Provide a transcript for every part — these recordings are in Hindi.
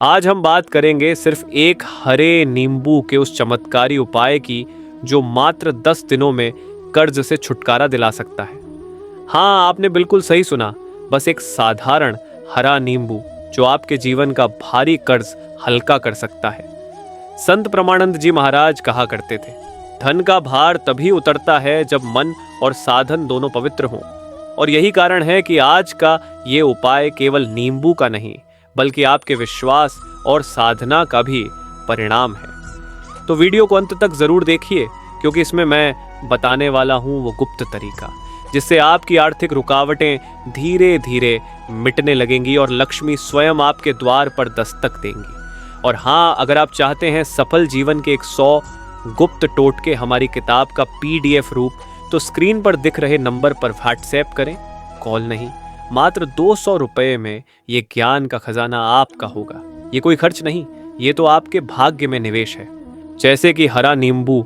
आज हम बात करेंगे सिर्फ एक हरे नींबू के उस चमत्कारी उपाय की जो मात्र 10 दिनों में कर्ज से छुटकारा दिला सकता है। हाँ, आपने बिल्कुल सही सुना। बस एक साधारण हरा नींबू जो आपके जीवन का भारी कर्ज हल्का कर सकता है। संत प्रमानंद जी महाराज कहा करते थे, धन का भार तभी उतरता है जब मन और साधन दोनों पवित्र हों। और यही कारण है कि आज का ये उपाय केवल नींबू का नहीं बल्कि आपके विश्वास और साधना का भी परिणाम है। तो वीडियो को अंत तक जरूर देखिए, क्योंकि इसमें मैं बताने वाला हूँ वो गुप्त तरीका जिससे आपकी आर्थिक रुकावटें धीरे धीरे मिटने लगेंगी और लक्ष्मी स्वयं आपके द्वार पर दस्तक देंगी। और हाँ, अगर आप चाहते हैं सफल जीवन के 100 गुप्त टोटके हमारी किताब का PDF रूप, तो स्क्रीन पर दिख रहे नंबर पर व्हाट्सएप करें, कॉल नहीं। मात्र 200 रुपये में ये ज्ञान का खजाना आपका होगा। ये कोई खर्च नहीं, ये तो आपके भाग्य में निवेश है। जैसे कि हरा नींबू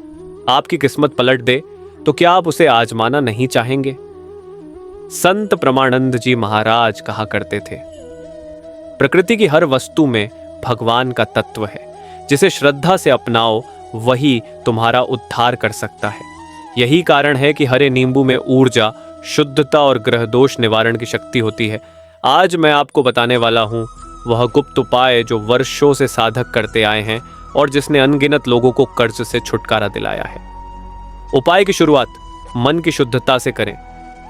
आपकी किस्मत पलट दे, तो क्या आप उसे आजमाना नहीं चाहेंगे? संत प्रमानंद जी महाराज कहा करते थे, प्रकृति की हर वस्तु में भगवान का तत्व है। जिसे श्रद्धा से अपनाओ वही तुम्हारा उद्धार कर सकता है। यही कारण है कि हरे नींबू में ऊर्जा, शुद्धता और ग्रह दोष निवारण की शक्ति होती है। आज मैं आपको बताने वाला हूँ वह गुप्त उपाय जो वर्षों से साधक करते आए हैं और जिसने अनगिनत लोगों को कर्ज से छुटकारा दिलाया है। उपाय की शुरुआत मन की शुद्धता से करें।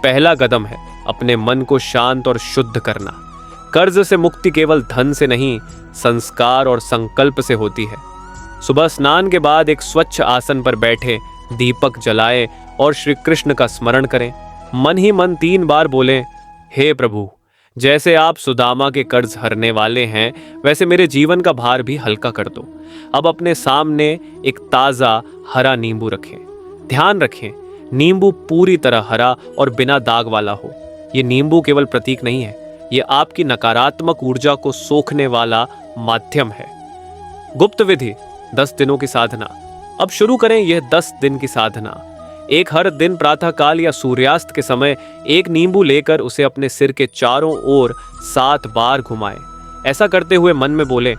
पहला कदम है अपने मन को शांत और शुद्ध करना। कर्ज से मुक्ति केवल धन से नहीं, संस्कार और संकल्प से होती है। सुबह स्नान के बाद एक स्वच्छ आसन पर बैठे, दीपक जलाएं और श्री कृष्ण का स्मरण करें। मन ही मन 3 बार बोलें, हे प्रभु, जैसे आप सुदामा के कर्ज हरने वाले हैं वैसे मेरे जीवन का भार भी हल्का कर दो। अब अपने सामने एक ताज़ा हरा नींबू रखें। ध्यान रखें, नींबू पूरी तरह हरा और बिना दाग वाला हो। ये नींबू केवल प्रतीक नहीं है, ये आपकी नकारात्मक ऊर्जा को सोखने वाला माध्यम है। गुप्त विधि 10 दिनों की साधना। अब शुरू करें यह 10 दिन की साधना। एक हर दिन प्रातःकाल या सूर्यास्त के समय एक नींबू लेकर उसे अपने सिर के चारों ओर 7 बार घुमाएं। ऐसा करते हुए मन में बोलें,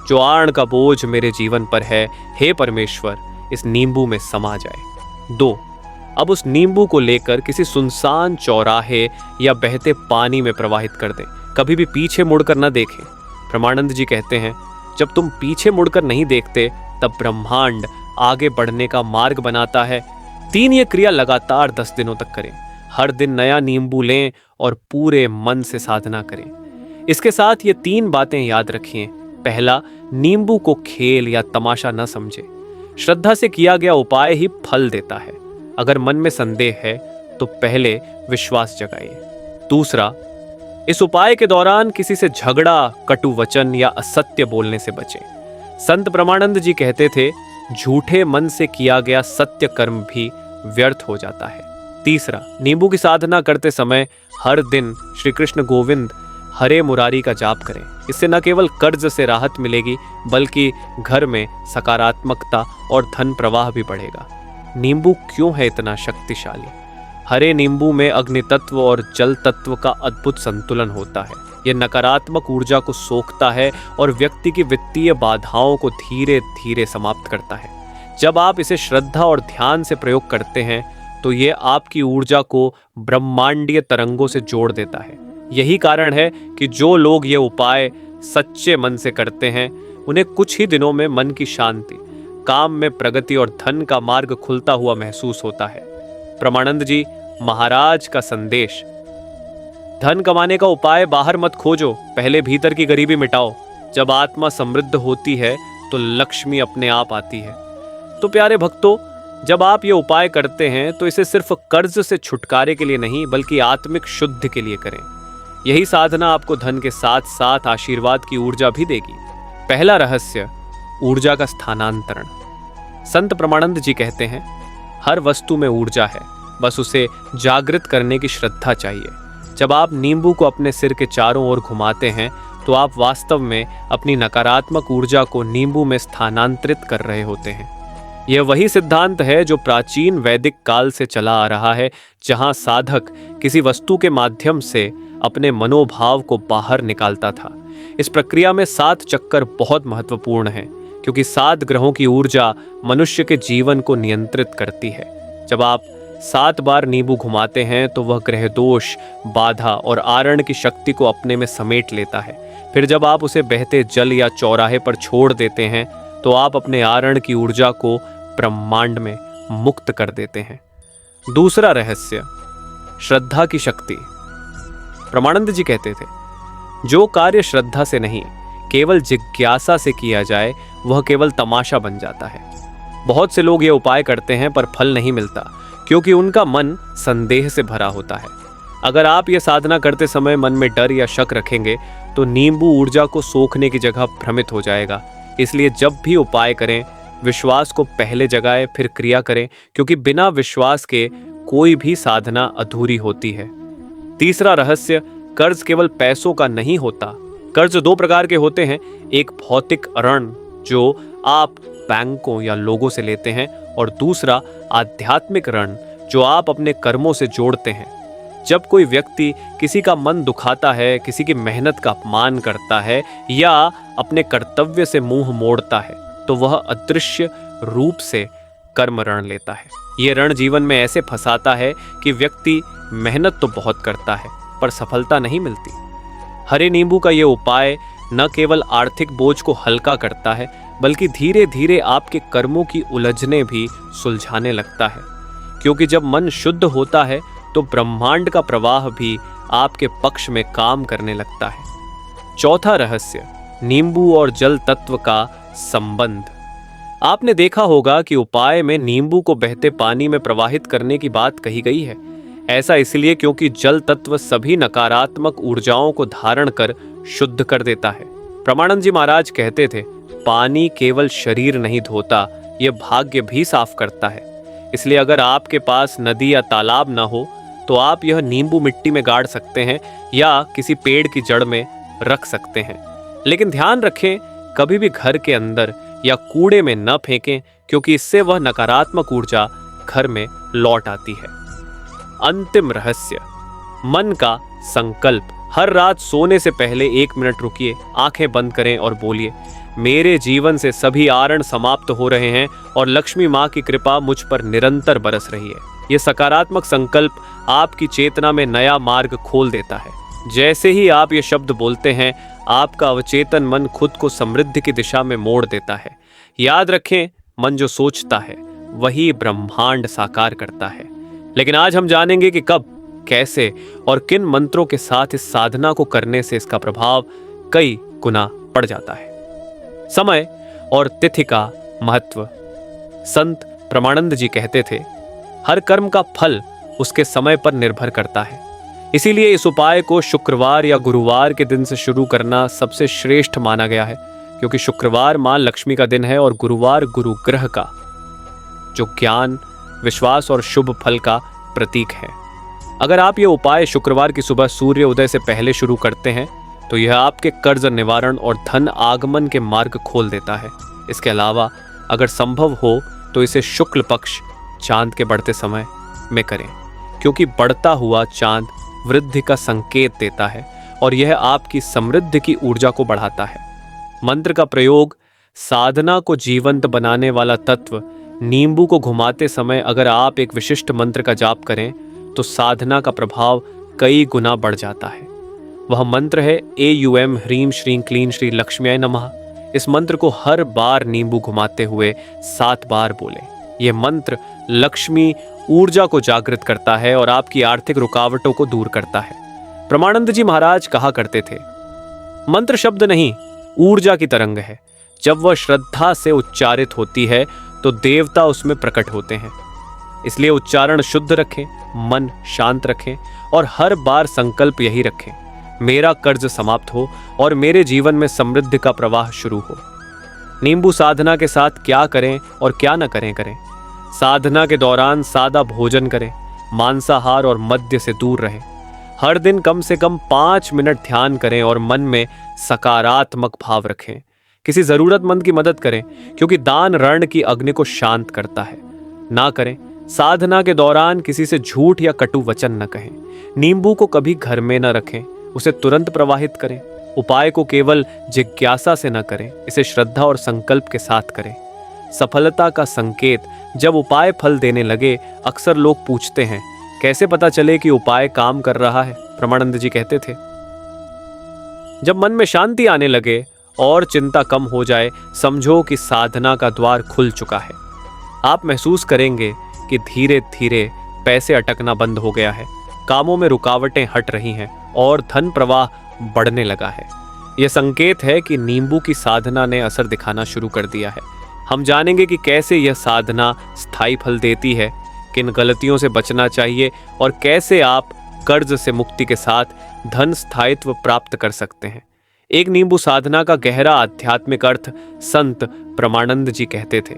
जो आण का बोझ मेरे जीवन पर है, हे परमेश्वर, इस नींबू में समा जाए। 2, अब उस नींबू को लेकर किसी सुनसान चौराहे या बहते पानी में प्रवाहित कर दें। कभी भी पीछे मुड़कर न देखें। प्रमानंद जी कहते हैं, जब तुम पीछे मुड़कर नहीं देखते तब ब्रह्मांड आगे बढ़ने का मार्ग बनाता है। 3, ये क्रिया लगातार 10 दिनों तक करें। हर दिन नया नींबू लें और पूरे मन से साधना करें। इसके साथ ये 3 बातें याद रखिए। पहला, नींबू को खेल या तमाशा न समझे। श्रद्धा से किया गया उपाय ही फल देता है। अगर मन में संदेह है तो पहले विश्वास जगाइए। दूसरा, इस उपाय के दौरान किसी से झगड़ा, कटु वचन या असत्य बोलने से बचें। संत प्रमानंद जी कहते थे, झूठे मन से किया गया सत्य कर्म भी व्यर्थ हो जाता है। तीसरा, नींबू की साधना करते समय हर दिन श्री कृष्ण गोविंद हरे मुरारी का जाप करें। इससे न केवल कर्ज से राहत मिलेगी बल्कि घर में सकारात्मकता और धन प्रवाह भी बढ़ेगा। नींबू क्यों है इतना शक्तिशाली? हरे नींबू में अग्नि तत्व और जल तत्व का अद्भुत संतुलन होता है। यह नकारात्मक ऊर्जा को सोखता है और व्यक्ति की वित्तीय बाधाओं को धीरे धीरे समाप्त करता है। जब आप इसे श्रद्धा और ध्यान से प्रयोग करते हैं तो ये आपकी ऊर्जा को ब्रह्मांडीय तरंगों से जोड़ देता है। यही कारण है कि जो लोग ये उपाय सच्चे मन से करते हैं उन्हें कुछ ही दिनों में मन की शांति, काम में प्रगति और धन का मार्ग खुलता हुआ महसूस होता है। प्रमानंद जी महाराज का संदेश, धन कमाने का उपाय बाहर मत खोजो, पहले भीतर की गरीबी मिटाओ। जब आत्मा समृद्ध होती है तो लक्ष्मी अपने आप आती है। तो प्यारे भक्तों, जब आप ये उपाय करते हैं तो इसे सिर्फ कर्ज से छुटकारे के लिए नहीं बल्कि आत्मिक शुद्धि के लिए करें। यही साधना आपको धन के साथ साथ आशीर्वाद की ऊर्जा भी देगी। पहला रहस्य, ऊर्जा का स्थानांतरण। संत प्रमानंद जी कहते हैं, हर वस्तु में ऊर्जा है, बस उसे जागृत करने की श्रद्धा चाहिए। जब आप नींबू को अपने सिर के चारों ओर घुमाते हैं तो आप वास्तव में अपनी नकारात्मक ऊर्जा को नींबू में स्थानांतरित कर रहे होते हैं। यह वही सिद्धांत है जो प्राचीन वैदिक काल से चला आ रहा है, जहां साधक किसी वस्तु के माध्यम से अपने मनोभाव को बाहर निकालता था। इस प्रक्रिया में 7 चक्कर बहुत महत्वपूर्ण हैं, क्योंकि 7 ग्रहों की ऊर्जा मनुष्य के जीवन को नियंत्रित करती है। जब आप 7 बार नींबू घुमाते हैं तो वह ग्रह दोष, बाधा और आरण की शक्ति को अपने में समेट लेता है। फिर जब आप उसे बहते जल या चौराहे पर छोड़ देते हैं तो आप अपने आरण की ऊर्जा को ब्रह्मांड में मुक्त कर देते हैं। दूसरा रहस्य, श्रद्धा की शक्ति। परमानंद जी कहते थे, जो कार्य श्रद्धा से नहीं केवल जिज्ञासा से किया जाए वह केवल तमाशा बन जाता है। बहुत से लोग ये उपाय करते हैं पर फल नहीं मिलता, क्योंकि उनका मन संदेह से भरा होता है। अगर आप ये साधना करते समय मन में डर या शक रखेंगे तो नींबू ऊर्जा को सोखने की जगह भ्रमित हो जाएगा। इसलिए जब भी उपाय करें, विश्वास को पहले जगाएं, फिर क्रिया करें, क्योंकि बिना विश्वास के कोई भी साधना अधूरी होती है। तीसरा रहस्य, कर्ज केवल पैसों का नहीं होता। कर्ज 2 प्रकार के होते हैं, एक भौतिक ऋण जो आप बैंकों या लोगों से लेते हैं, और दूसरा आध्यात्मिक ऋण जो आप अपने कर्मों से जोड़ते हैं। जब कोई व्यक्ति किसी का मन दुखाता है, किसी की मेहनत का अपमान करता है या अपने कर्तव्य से मुंह मोड़ता है, तो वह अदृश्य रूप से कर्म ऋण लेता है। ये ऋण जीवन में ऐसे फंसाता है कि व्यक्ति मेहनत तो बहुत करता है पर सफलता नहीं मिलती। हरे नींबू का ये उपाय न केवल आर्थिक बोझ को हल्का करता है, बल्कि धीरे धीरे आपके कर्मों की उलझने भी सुलझाने लगता है, क्योंकि जब मन शुद्ध होता है तो ब्रह्मांड का प्रवाह भी आपके पक्ष में काम करने लगता है। चौथा रहस्य, नींबू और जल तत्व का संबंध। आपने देखा होगा कि उपाय में नींबू को बहते पानी में प्रवाहित करने की बात कही गई है। ऐसा इसलिए क्योंकि जल तत्व सभी नकारात्मक ऊर्जाओं को धारण कर शुद्ध कर देता है। परमानंद जी महाराज कहते थे, पानी केवल शरीर नहीं धोता, यह भाग्य भी साफ करता है। इसलिए अगर आपके पास नदी या तालाब ना हो तो आप यह नींबू मिट्टी में गाड़ सकते हैं या किसी पेड़ की जड़ में रख सकते हैं। लेकिन ध्यान रखें, कभी भी घर के अंदर या कूड़े में न फेंकें, क्योंकि इससे वह नकारात्मक ऊर्जा घर में लौट आती है। अंतिम रहस्य, मन का संकल्प। हर रात सोने से पहले 1 मिनट रुकिए, आंखें बंद करें और बोलिए, मेरे जीवन से सभी आरण समाप्त हो रहे हैं और लक्ष्मी माँ की कृपा मुझ पर निरंतर बरस रही है। यह सकारात्मक संकल्प आपकी चेतना में नया मार्ग खोल देता है। जैसे ही आप ये शब्द बोलते हैं, आपका अवचेतन मन खुद को समृद्धि की दिशा में मोड़ देता है। याद रखें, मन जो सोचता है वही ब्रह्मांड साकार करता है। लेकिन आज हम जानेंगे कि कब, कैसे और किन मंत्रों के साथ इस साधना को करने से इसका प्रभाव कई गुना बढ़ जाता है। समय और तिथि का महत्व। संत परमानंद जी कहते थे, हर कर्म का फल उसके समय पर निर्भर करता है। इसीलिए इस उपाय को शुक्रवार या गुरुवार के दिन से शुरू करना सबसे श्रेष्ठ माना गया है, क्योंकि शुक्रवार मां लक्ष्मी का दिन है और गुरुवार गुरु ग्रह का, जो ज्ञान, विश्वास और शुभ फल का प्रतीक है। अगर आप ये उपाय शुक्रवार की सुबह सूर्य उदय से पहले शुरू करते हैं तो यह आपके कर्ज निवारण और धन आगमन के मार्ग खोल देता है। इसके अलावा अगर संभव हो तो इसे शुक्ल पक्ष चांद के बढ़ते समय में करें, क्योंकि बढ़ता हुआ चांद वृद्धि का संकेत देता है और यह आपकी समृद्धि की ऊर्जा को बढ़ाता है। मंत्र का प्रयोग, साधना को जीवंत बनाने वाला तत्व। नींबू को घुमाते समय अगर आप एक विशिष्ट मंत्र का जाप करें तो साधना का प्रभाव कई गुना बढ़ जाता है। वह मंत्र है AUM ह्रीम श्रीं क्लीं श्री लक्ष्म्याय नमः। इस मंत्र को हर बार नींबू घुमाते हुए 7 बार बोलें। यह मंत्र लक्ष्मी ऊर्जा को जागृत करता है और आपकी आर्थिक रुकावटों को दूर करता है। परमानंद जी महाराज कहा करते थे, मंत्र शब्द नहीं, ऊर्जा की तरंग है। जब वह श्रद्धा से उच्चारित होती है तो देवता उसमें प्रकट होते हैं। इसलिए उच्चारण शुद्ध रखें, मन शांत रखें और हर बार संकल्प यही रखें, मेरा कर्ज समाप्त हो और मेरे जीवन में समृद्धि का प्रवाह शुरू हो। नींबू साधना के साथ क्या करें और क्या न करें। साधना के दौरान सादा भोजन करें, मांसाहार और मद्य से दूर रहें। हर दिन कम से कम 5 मिनट ध्यान करें और मन में सकारात्मक भाव रखें। किसी जरूरतमंद की मदद करें, क्योंकि दान रण की अग्नि को शांत करता है। ना करें, साधना के दौरान किसी से झूठ या कटु वचन न कहें। नींबू को कभी घर में न रखें, उसे तुरंत प्रवाहित करें। उपाय को केवल जिज्ञासा से न करें, इसे श्रद्धा और संकल्प के साथ करें। सफलता का संकेत जब उपाय फल देने लगे, अक्सर लोग पूछते हैं कैसे पता चले कि उपाय काम कर रहा है। परमानंद जी कहते थे, जब मन में शांति आने लगे और चिंता कम हो जाए, समझो कि साधना का द्वार खुल चुका है। आप महसूस करेंगे कि धीरे धीरे पैसे अटकना बंद हो गया है, कामों में रुकावटें हट रही हैं और धन प्रवाह बढ़ने लगा है। यह संकेत है कि नींबू की साधना ने असर दिखाना शुरू कर दिया है। हम जानेंगे कि कैसे यह साधना स्थायी फल देती है, किन गलतियों से बचना चाहिए और कैसे आप कर्ज से मुक्ति के साथ धन स्थायित्व प्राप्त कर सकते हैं। एक नींबू साधना का गहरा आध्यात्मिक अर्थ संत परमानंद जी कहते थे,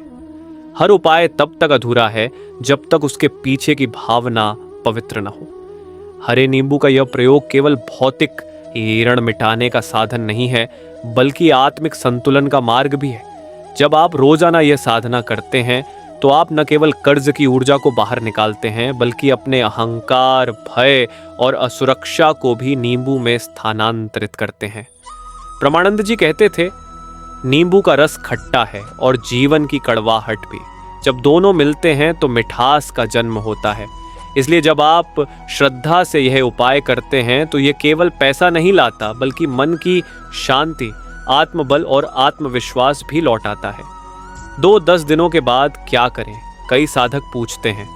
हर उपाय तब तक अधूरा है जब तक उसके पीछे की भावना पवित्र न हो। हरे नींबू का यह प्रयोग केवल भौतिक ऋण मिटाने का साधन नहीं है, बल्कि आत्मिक संतुलन का मार्ग भी है। जब आप रोजाना यह साधना करते हैं तो आप न केवल कर्ज की ऊर्जा को बाहर निकालते हैं, बल्कि अपने अहंकार, भय और असुरक्षा को भी नींबू में स्थानांतरित करते हैं। परमानंद जी कहते थे, नींबू का रस खट्टा है और जीवन की कड़वाहट भी। जब दोनों मिलते हैं तो मिठास का जन्म होता है। इसलिए जब आप श्रद्धा से यह उपाय करते हैं तो यह केवल पैसा नहीं लाता, बल्कि मन की शांति, आत्मबल और आत्मविश्वास भी लौटाता है। 10 दिनों के बाद क्या करें? कई साधक पूछते हैं,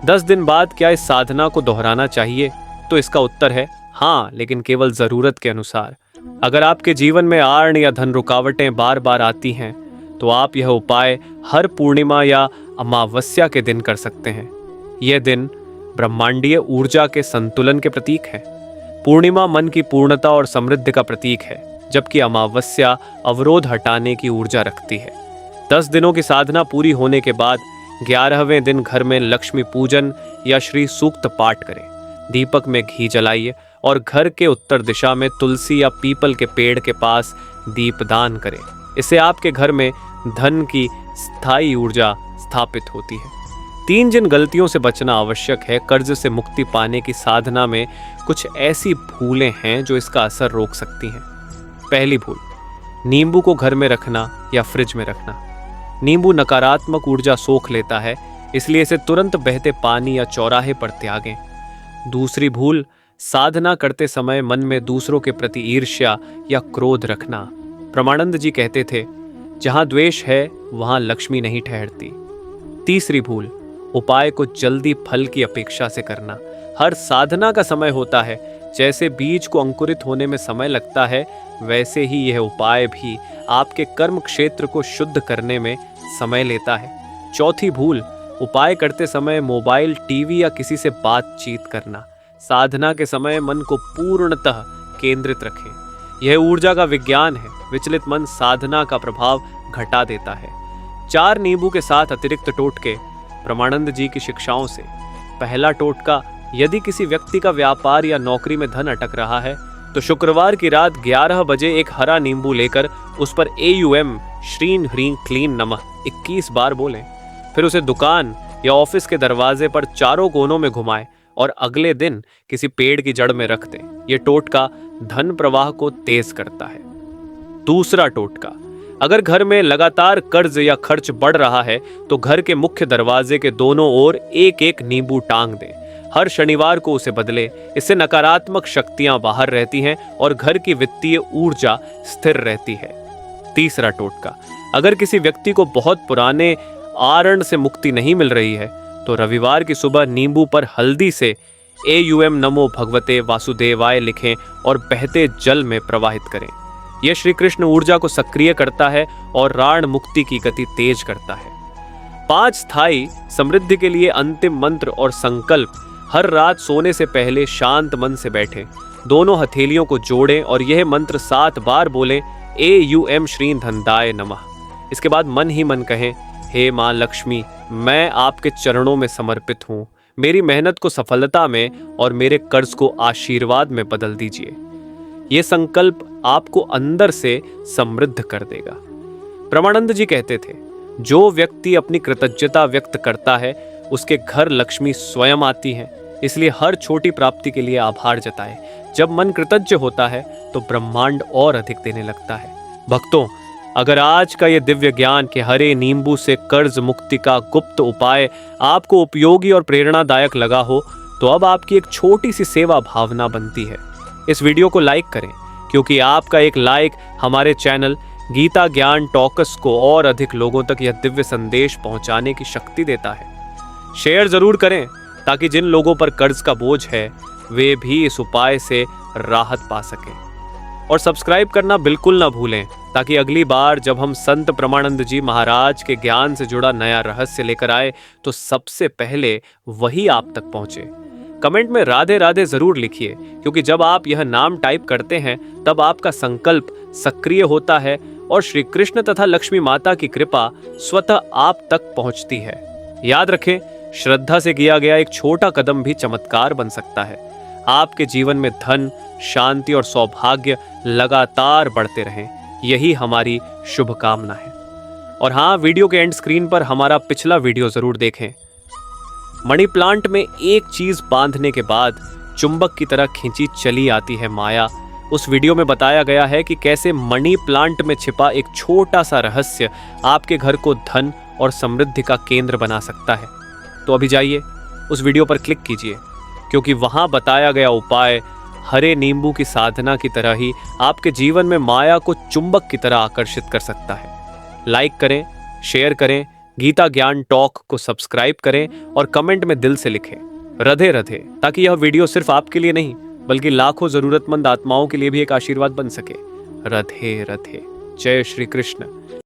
10 दिन बाद क्या इस साधना को दोहराना चाहिए? तो इसका उत्तर है हाँ, लेकिन केवल जरूरत के अनुसार। अगर आपके जीवन में आर्न या धन रुकावटें बार बार आती हैं तो आप यह उपाय हर पूर्णिमा या अमावस्या के दिन कर सकते हैं। यह दिन ब्रह्मांडीय ऊर्जा के संतुलन के प्रतीक है। पूर्णिमा मन की पूर्णता और समृद्धि का प्रतीक है, जबकि अमावस्या अवरोध हटाने की ऊर्जा रखती है। 10 दिनों की साधना पूरी होने के बाद 11वें दिन घर में लक्ष्मी पूजन या श्री सूक्त पाठ करें। दीपक में घी जलाइए और घर के उत्तर दिशा में तुलसी या पीपल के पेड़ के पास दीपदान करें। इससे आपके घर में धन की स्थायी ऊर्जा स्थापित होती है। 3 जिन गलतियों से बचना आवश्यक है, कर्ज से मुक्ति पाने की साधना में कुछ ऐसी भूलें हैं जो इसका असर रोक सकती हैं। पहली भूल, नींबू को घर में रखना या फ्रिज में रखना। नींबू नकारात्मक ऊर्जा सोख लेता है, इसलिए इसे तुरंत बहते पानी या चौराहे पर त्यागें। दूसरी भूल, साधना करते समय मन में दूसरों के प्रति ईर्ष्या या क्रोध रखना। परमानंद जी कहते थे, जहां द्वेष है वहां लक्ष्मी नहीं ठहरती। तीसरी भूल, उपाय को जल्दी फल की अपेक्षा से करना। हर साधना का समय होता है। जैसे बीज को अंकुरित होने में समय लगता है, वैसे ही यह उपाय भी आपके कर्म क्षेत्र को शुद्ध करने में समय लेता है। चौथी भूल, उपाय करते समय मोबाइल, टीवी या किसी से बातचीत करना। साधना के समय मन को पूर्णतः केंद्रित रखें। यह ऊर्जा का विज्ञान है। विचलित मन साधना का प्रभाव घटा देता है। 4 नींबू के साथ अतिरिक्त टोटके परमानंद जी की शिक्षाओं से। पहला टोटका, यदि किसी व्यक्ति का व्यापार या नौकरी में धन अटक रहा है तो शुक्रवार की रात 11 बजे एक हरा नींबू लेकर उस पर AUM श्रीं ह्रीं क्लीं नमः 21 बार बोलें। फिर उसे दुकान या ऑफिस के दरवाजे पर चारों कोनों में घुमाएं और अगले दिन किसी पेड़ की जड़ में रख दें। यह टोटका धन प्रवाह को तेज करता है। दूसरा टोटका, अगर घर में लगातार कर्ज या खर्च बढ़ रहा है तो घर के मुख्य दरवाजे के दोनों ओर एक एक नींबू टांग दें। हर शनिवार को उसे बदले। इससे नकारात्मक शक्तियां बाहर रहती हैं और घर की वित्तीय ऊर्जा स्थिर रहती है। तीसरा टोटका, अगर किसी व्यक्ति को बहुत पुराने आरण से मुक्ति नहीं मिल रही है तो रविवार की सुबह नींबू पर हल्दी से AUM नमो भगवते वासुदेवाय लिखें और बहते जल में प्रवाहित करें। यह श्री कृष्ण ऊर्जा को सक्रिय करता है और राण मुक्ति की गति तेज करता है। 5 स्थायी समृद्धि के लिए अंतिम मंत्र और संकल्प, हर रात सोने से पहले शांत मन से बैठें। दोनों हथेलियों को जोड़ें और यह मंत्र 7 बार बोलें, AUM श्रीं धनदाय नमः। इसके बाद मन ही मन कहें, हे माँ लक्ष्मी, मैं आपके चरणों में समर्पित हूँ। मेरी मेहनत को सफलता में और मेरे कर्ज को आशीर्वाद में बदल दीजिए। यह संकल्प आपको अंदर से समृद्ध कर देगा। परमानंद जी कहते थे, जो व्यक्ति अपनी कृतज्ञता व्यक्त करता है उसके घर लक्ष्मी स्वयं आती है। इसलिए हर छोटी प्राप्ति के लिए आभार जताएं। जब मन कृतज्ञ होता है तो ब्रह्मांड और अधिक देने लगता है। भक्तों, अगर आज का ये दिव्य ज्ञान के हरे नींबू से कर्ज मुक्ति का गुप्त उपाय आपको उपयोगी और प्रेरणादायक लगा हो, तो अब आपकी एक छोटी सी सेवा भावना बनती है। इस वीडियो को लाइक करें, क्योंकि आपका एक लाइक हमारे चैनल गीता ज्ञान टॉकर्स को और अधिक लोगों तक यह दिव्य संदेश पहुंचाने की शक्ति देता है। शेयर जरूर करें, ताकि जिन लोगों पर कर्ज का बोझ है वे भी इस उपाय से राहत पा सकें। और सब्सक्राइब करना बिल्कुल ना भूलें, ताकि अगली बार जब हम संत प्रमानंद जी महाराज के ज्ञान से जुड़ा नया रहस्य लेकर आए तो सबसे पहले वही आप तक पहुंचे। कमेंट में राधे राधे जरूर लिखिए, क्योंकि जब आप यह नाम टाइप करते हैं तब आपका संकल्प सक्रिय होता है और श्री कृष्ण तथा लक्ष्मी माता की कृपा स्वतः आप तक पहुंचती है। याद रखें, श्रद्धा से किया गया एक छोटा कदम भी चमत्कार बन सकता है। आपके जीवन में धन, शांति और सौभाग्य लगातार बढ़ते रहें, यही हमारी शुभकामना है। और हाँ, वीडियो के एंड स्क्रीन पर हमारा पिछला वीडियो जरूर देखें। मनी प्लांट में एक चीज बांधने के बाद चुंबक की तरह खींची चली आती है माया। उस वीडियो में बताया गया है कि कैसे मनी प्लांट में छिपा एक छोटा सा रहस्य आपके घर को धन और समृद्धि का केंद्र बना सकता है। तो अभी जाइए उस वीडियो पर क्लिक कीजिए, क्योंकि वहां बताया गया उपाय हरे नींबू की साधना की तरह ही आपके जीवन में माया को चुंबक की तरह आकर्षित कर सकता है। लाइक करें, शेयर करें, गीता ज्ञान टॉक को सब्सक्राइब करें और कमेंट में दिल से लिखें राधे राधे, ताकि यह वीडियो सिर्फ आपके लिए नहीं बल्कि लाखों जरूरतमंद आत्माओं के लिए भी एक आशीर्वाद बन सके। राधे राधे। जय श्री कृष्ण।